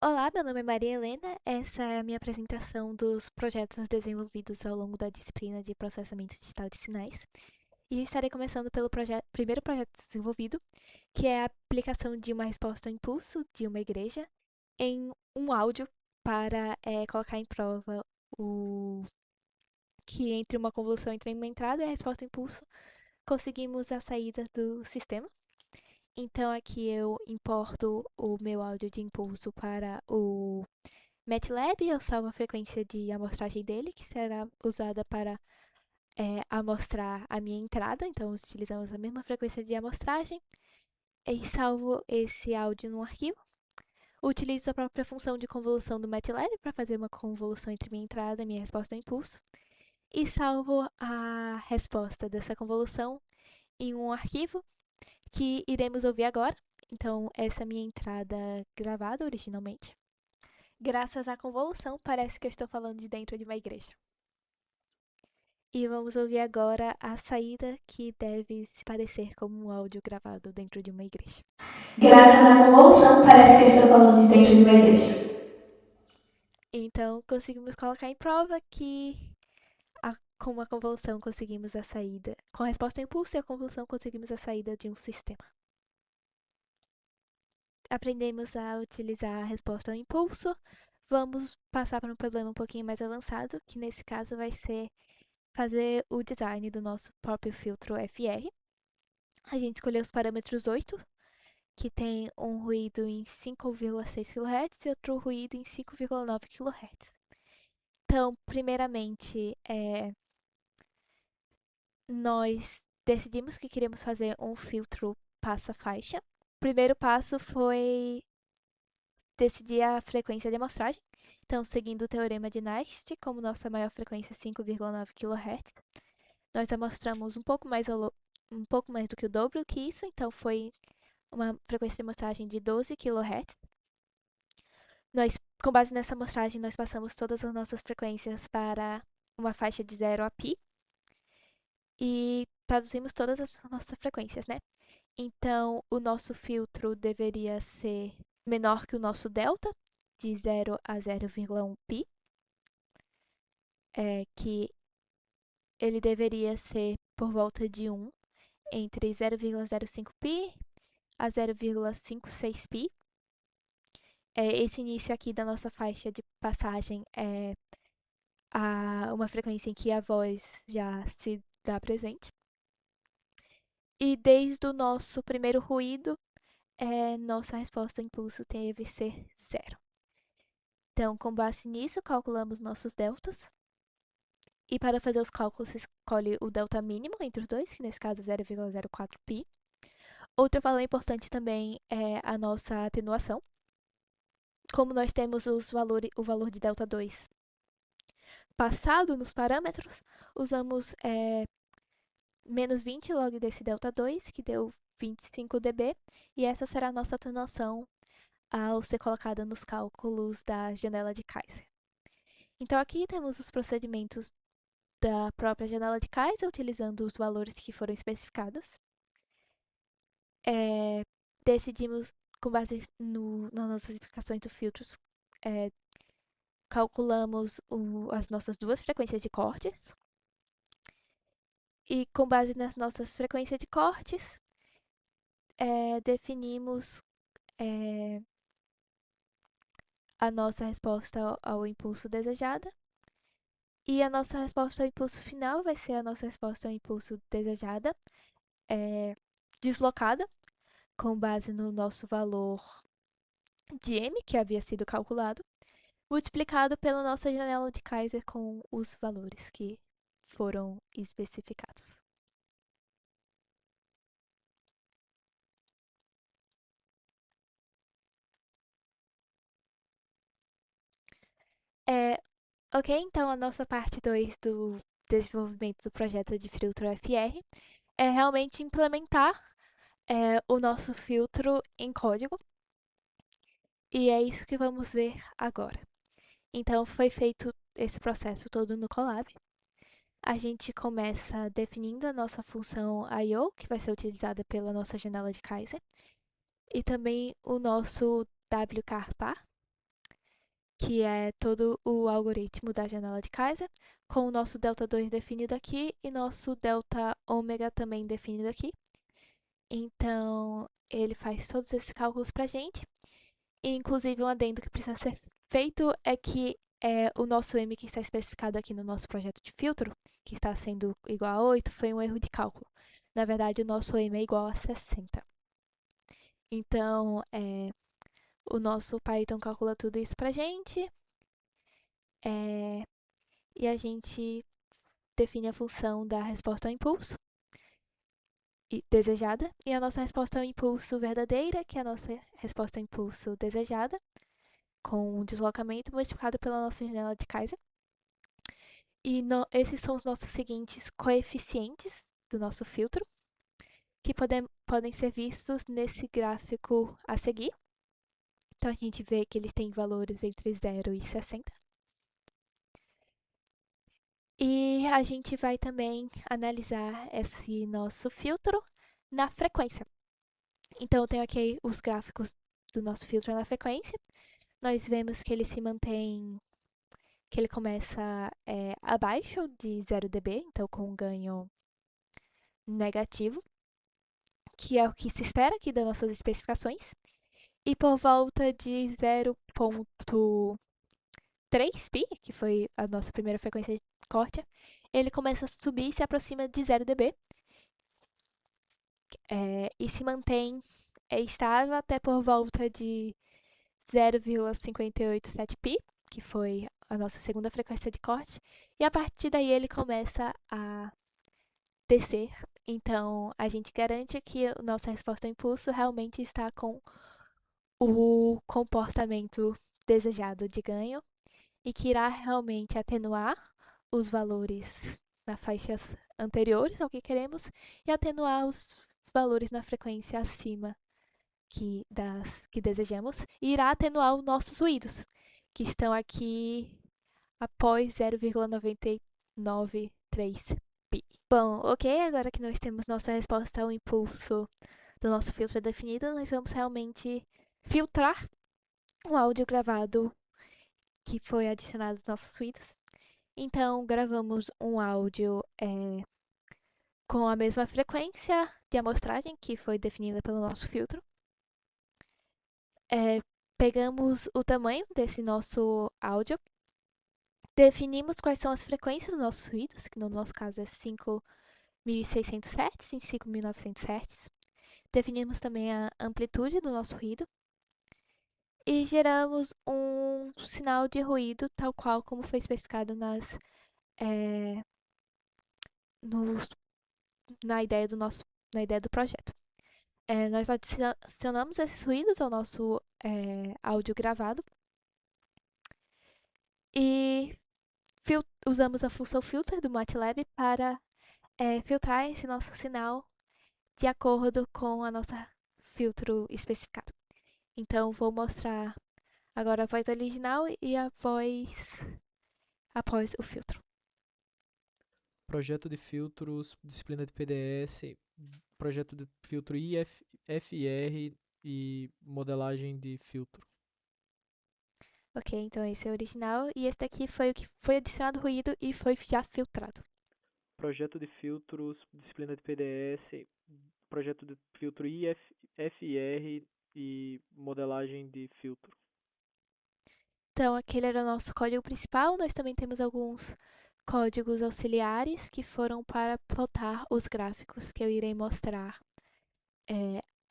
Olá, meu nome é Maria Helena. Essa é a minha apresentação dos projetos desenvolvidos ao longo da disciplina de processamento digital de sinais. E eu estarei começando pelo primeiro projeto desenvolvido, que é a aplicação de uma resposta ao impulso de uma igreja em um áudio para colocar em prova o que entre uma convolução entre uma entrada e a resposta ao impulso conseguimos a saída do sistema. Então aqui eu importo o meu áudio de impulso para o MATLAB, eu salvo a frequência de amostragem dele, que será usada para amostrar a minha entrada. Então, utilizamos a mesma frequência de amostragem e salvo esse áudio num arquivo. Utilizo a própria função de convolução do MATLAB para fazer uma convolução entre minha entrada e minha resposta ao impulso. E salvo a resposta dessa convolução em um arquivo que iremos ouvir agora. Então, essa é a minha entrada gravada originalmente. Graças à convolução, parece que eu estou falando de dentro de uma igreja. E vamos ouvir agora a saída que deve se parecer como um áudio gravado dentro de uma igreja. Graças à convolução, parece que eu estou falando de dentro de uma igreja. Então, conseguimos colocar em prova que com a convolução conseguimos a saída. Com a resposta ao impulso e a convolução conseguimos a saída de um sistema. Aprendemos a utilizar a resposta ao impulso. Vamos passar para um problema um pouquinho mais avançado, que nesse caso vai ser fazer o design do nosso próprio filtro FR. A gente escolheu os parâmetros 8, que tem um ruído em 5,6 kHz e outro ruído em 5,9 kHz. Então, primeiramente, nós decidimos que queríamos fazer um filtro passa-faixa. O primeiro passo foi decidir a frequência de amostragem. Então, seguindo o teorema de Nast, como nossa maior frequência é 5,9 kHz, nós amostramos um pouco mais do que o dobro que isso, então foi uma frequência de amostragem de 12 kHz. Com base nessa amostragem, nós passamos todas as nossas frequências para uma faixa de 0 a π e traduzimos todas as nossas frequências, né? Então, o nosso filtro deveria ser menor que o nosso delta, de 0 a 0,1 π, que ele deveria ser por volta de 1, entre 0,05 π a 0,56 π. Esse início aqui da nossa faixa de passagem é uma frequência em que a voz já se dá presente. E desde o nosso primeiro ruído, nossa resposta ao impulso deve ser zero. Então, com base nisso, calculamos nossos deltas. E para fazer os cálculos, você escolhe o delta mínimo entre os dois, que nesse caso é 0,04 π. Outro valor importante também é a nossa atenuação. Como nós temos o valor de delta 2 passado nos parâmetros, usamos menos 20 log desse delta 2, que deu 25 dB, e essa será a nossa atenuação ao ser colocada nos cálculos da janela de Kaiser. Então aqui temos os procedimentos da própria janela de Kaiser, utilizando os valores que foram especificados. Decidimos, com base nas nossas aplicações do filtros, calculamos as nossas duas frequências de cortes. E com base nas nossas frequências de cortes, definimos a nossa resposta ao impulso desejada. E a nossa resposta ao impulso final vai ser a nossa resposta ao impulso desejada, deslocada, com base no nosso valor de m, que havia sido calculado, multiplicado pela nossa janela de Kaiser com os valores que foram especificados. Ok, então a nossa parte 2 do desenvolvimento do projeto de filtro FR é realmente implementar o nosso filtro em código. E é isso que vamos ver agora. Então, foi feito esse processo todo no Colab. A gente começa definindo a nossa função I/O, que vai ser utilizada pela nossa janela de Kaiser, e também o nosso wcar_par, que é todo o algoritmo da janela de Kaiser, com o nosso delta 2 definido aqui e nosso delta ômega também definido aqui. Então, ele faz todos esses cálculos para a gente. E, inclusive, um adendo que precisa ser feito é que o nosso M que está especificado aqui no nosso projeto de filtro, que está sendo igual a 8, foi um erro de cálculo. Na verdade, o nosso M é igual a 60. Então, o nosso Python calcula tudo isso para a gente. E a gente define a função da resposta ao impulso desejada e a nossa resposta ao impulso verdadeira, que é a nossa resposta ao impulso desejada, com um deslocamento multiplicado pela nossa janela de Kaiser. E esses são os nossos seguintes coeficientes do nosso filtro, que podem ser vistos nesse gráfico a seguir. Então, a gente vê que eles têm valores entre 0 e 60. E a gente vai também analisar esse nosso filtro na frequência. Então, eu tenho aqui os gráficos do nosso filtro na frequência. Nós vemos que ele se mantém, que ele começa abaixo de 0 dB, então com um ganho negativo, que é o que se espera aqui das nossas especificações. E por volta de 0,3 pi, que foi a nossa primeira frequência de corte, ele começa a subir e se aproxima de 0 dB. E se mantém estável até por volta de 0,587 pi, que foi a nossa segunda frequência de corte, e a partir daí ele começa a descer. Então, a gente garante que a nossa resposta ao impulso realmente está com o comportamento desejado de ganho e que irá realmente atenuar os valores nas faixas anteriores ao que queremos e atenuar os valores na frequência acima das que desejamos e irá atenuar os nossos ruídos, que estão aqui após 0,993 pi. Bom, ok, agora que nós temos nossa resposta ao impulso do nosso filtro definido, nós vamos realmente filtrar o áudio gravado que foi adicionado aos nossos ruídos. Então, gravamos um áudio com a mesma frequência de amostragem que foi definida pelo nosso filtro. Pegamos o tamanho desse nosso áudio, definimos quais são as frequências dos nossos ruídos, que no nosso caso é 5.600 Hz e 5.900 Hz. Definimos também a amplitude do nosso ruído e geramos um sinal de ruído tal qual como foi especificado na ideia do projeto. Nós adicionamos esses ruídos ao nosso áudio gravado e usamos a função filter do MATLAB para filtrar esse nosso sinal de acordo com a nossa filtro especificado. Então, vou mostrar agora a voz original e a voz após o filtro. Projeto de filtros, disciplina de PDS, projeto de filtro IFR e modelagem de filtro. Ok, então esse é o original e esse daqui foi o que foi adicionado ruído e foi já filtrado. Projeto de filtros, disciplina de PDS, projeto de filtro IFR e modelagem de filtro. Então, aquele era o nosso código principal. Nós também temos alguns códigos auxiliares que foram para plotar os gráficos que eu irei mostrar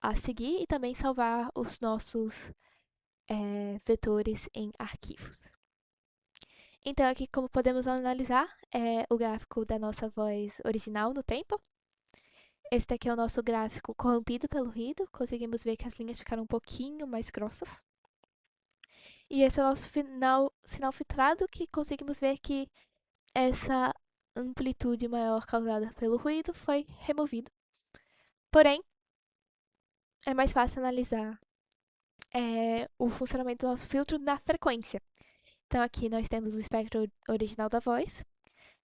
a seguir e também salvar os nossos vetores em arquivos. Então, aqui como podemos analisar o gráfico da nossa voz original no tempo. Esse daqui é o nosso gráfico corrompido pelo ruído. Conseguimos ver que as linhas ficaram um pouquinho mais grossas. E esse é o nosso sinal filtrado, que conseguimos ver que essa amplitude maior causada pelo ruído foi removido. Porém, é mais fácil analisar o funcionamento do nosso filtro na frequência. Então, aqui nós temos o espectro original da voz.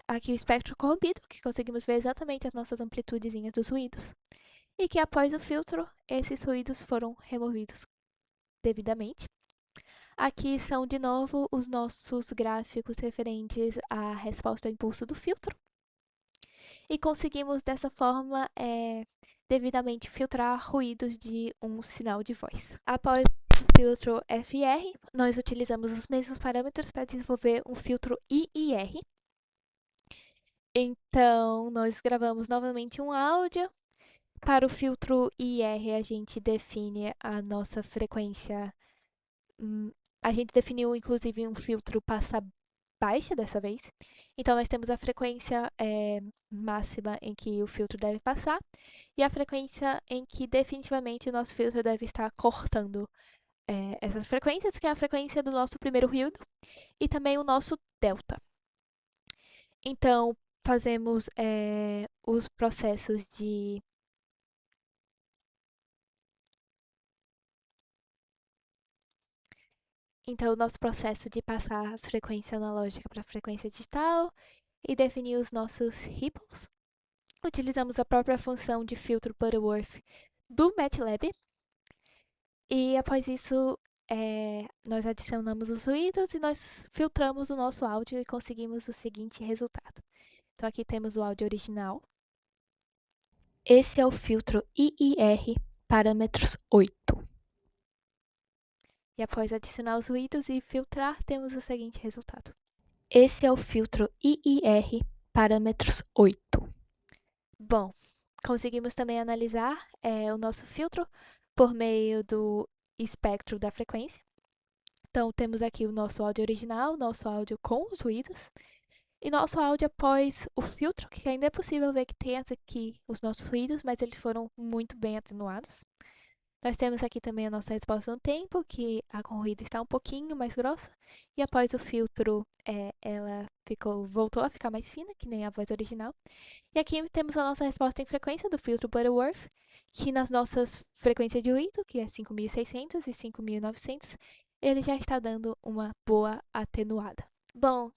Aqui o espectro corrompido, que conseguimos ver exatamente as nossas amplitudezinhas dos ruídos. E que após o filtro, esses ruídos foram removidos devidamente. Aqui são de novo os nossos gráficos referentes à resposta ao impulso do filtro. E conseguimos dessa forma devidamente filtrar ruídos de um sinal de voz. Após o filtro FR, nós utilizamos os mesmos parâmetros para desenvolver um filtro IIR. Então, nós gravamos novamente um áudio. Para o filtro IR, a gente define a nossa frequência. A gente definiu, inclusive, um filtro passa baixa dessa vez. Então, nós temos a frequência máxima em que o filtro deve passar e a frequência em que definitivamente o nosso filtro deve estar cortando essas frequências, que é a frequência do nosso primeiro ruído e também o nosso delta. Então, fazemos os processos de Então, o nosso processo de passar a frequência analógica para a frequência digital e definir os nossos ripples. Utilizamos a própria função de filtro Butterworth do MATLAB. E após isso, nós adicionamos os ruídos e nós filtramos o nosso áudio e conseguimos o seguinte resultado. Então, aqui temos o áudio original. Esse é o filtro IIR, parâmetros 8. E após adicionar os ruídos e filtrar, temos o seguinte resultado. Esse é o filtro IIR, parâmetros 8. Bom, conseguimos também analisar o nosso filtro por meio do espectro da frequência. Então, temos aqui o nosso áudio original, nosso áudio com os ruídos, e nosso áudio após o filtro, que ainda é possível ver que tem aqui os nossos ruídos, mas eles foram muito bem atenuados. Nós temos aqui também a nossa resposta no tempo, que a corrida está um pouquinho mais grossa, e após o filtro ela voltou a ficar mais fina, que nem a voz original. E aqui temos a nossa resposta em frequência do filtro Butterworth, que nas nossas frequências de ruído, que é 5.600 e 5.900, ele já está dando uma boa atenuada. Bom,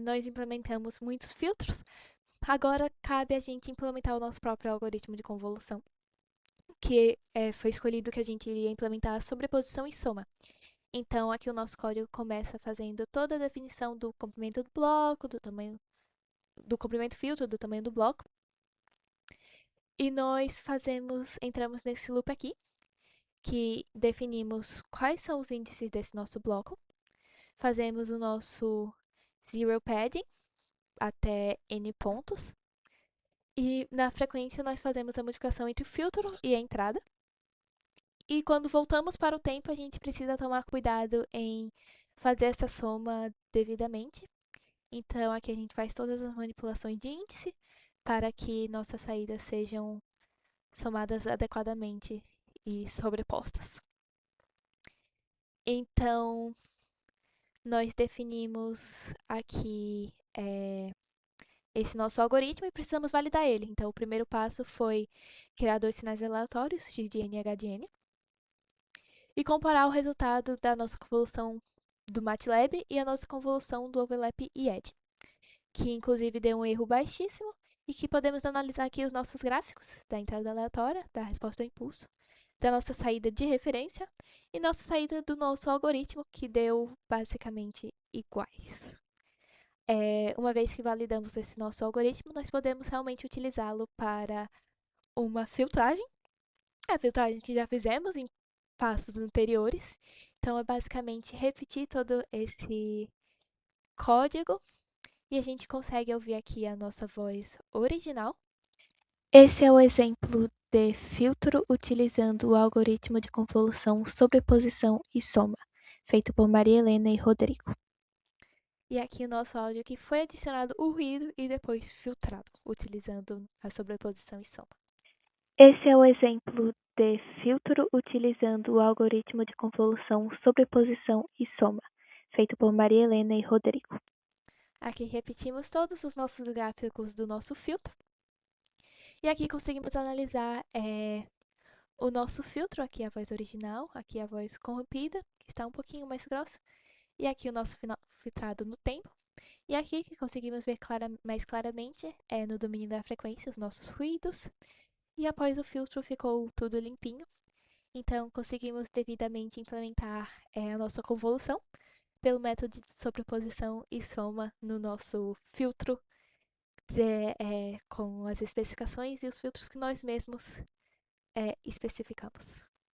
nós implementamos muitos filtros, agora cabe a gente implementar o nosso próprio algoritmo de convolução, que foi escolhido que a gente iria implementar a sobreposição e soma. Então, aqui o nosso código começa fazendo toda a definição do comprimento do bloco, do tamanho do comprimento filtro, do tamanho do bloco. E nós entramos nesse loop aqui, que definimos quais são os índices desse nosso bloco. Fazemos o nosso zero padding até n pontos. E na frequência nós fazemos a modificação entre o filtro e a entrada. E quando voltamos para o tempo, a gente precisa tomar cuidado em fazer essa soma devidamente. Então, aqui a gente faz todas as manipulações de índice para que nossas saídas sejam somadas adequadamente e sobrepostas. Então, nós definimos aqui esse nosso algoritmo e precisamos validar ele. Então, o primeiro passo foi criar dois sinais aleatórios, XDN e HDN, e comparar o resultado da nossa convolução do MATLAB e a nossa convolução do Overlap e Edge, que inclusive deu um erro baixíssimo e que podemos analisar aqui os nossos gráficos da entrada aleatória, da resposta ao impulso, da nossa saída de referência e nossa saída do nosso algoritmo, que deu basicamente iguais. Uma vez que validamos esse nosso algoritmo, nós podemos realmente utilizá-lo para uma filtragem, a filtragem que já fizemos em passos anteriores. Então, é basicamente repetir todo esse código e a gente consegue ouvir aqui a nossa voz original. Esse é o exemplo de filtro utilizando o algoritmo de convolução, sobreposição e soma, feito por Maria Helena e Rodrigo. E aqui o nosso áudio que foi adicionado o ruído e depois filtrado, utilizando a sobreposição e soma. Esse é o exemplo de filtro utilizando o algoritmo de convolução, sobreposição e soma, feito por Maria Helena e Rodrigo. Aqui repetimos todos os nossos gráficos do nosso filtro. E aqui conseguimos analisar o nosso filtro, aqui a voz original, aqui a voz corrompida, que está um pouquinho mais grossa, e aqui o nosso filtrado no tempo. E aqui que conseguimos ver mais claramente no domínio da frequência os nossos ruídos. E após o filtro ficou tudo limpinho. Então, conseguimos devidamente implementar a nossa convolução pelo método de sobreposição e soma no nosso filtro com as especificações e os filtros que nós mesmos especificamos.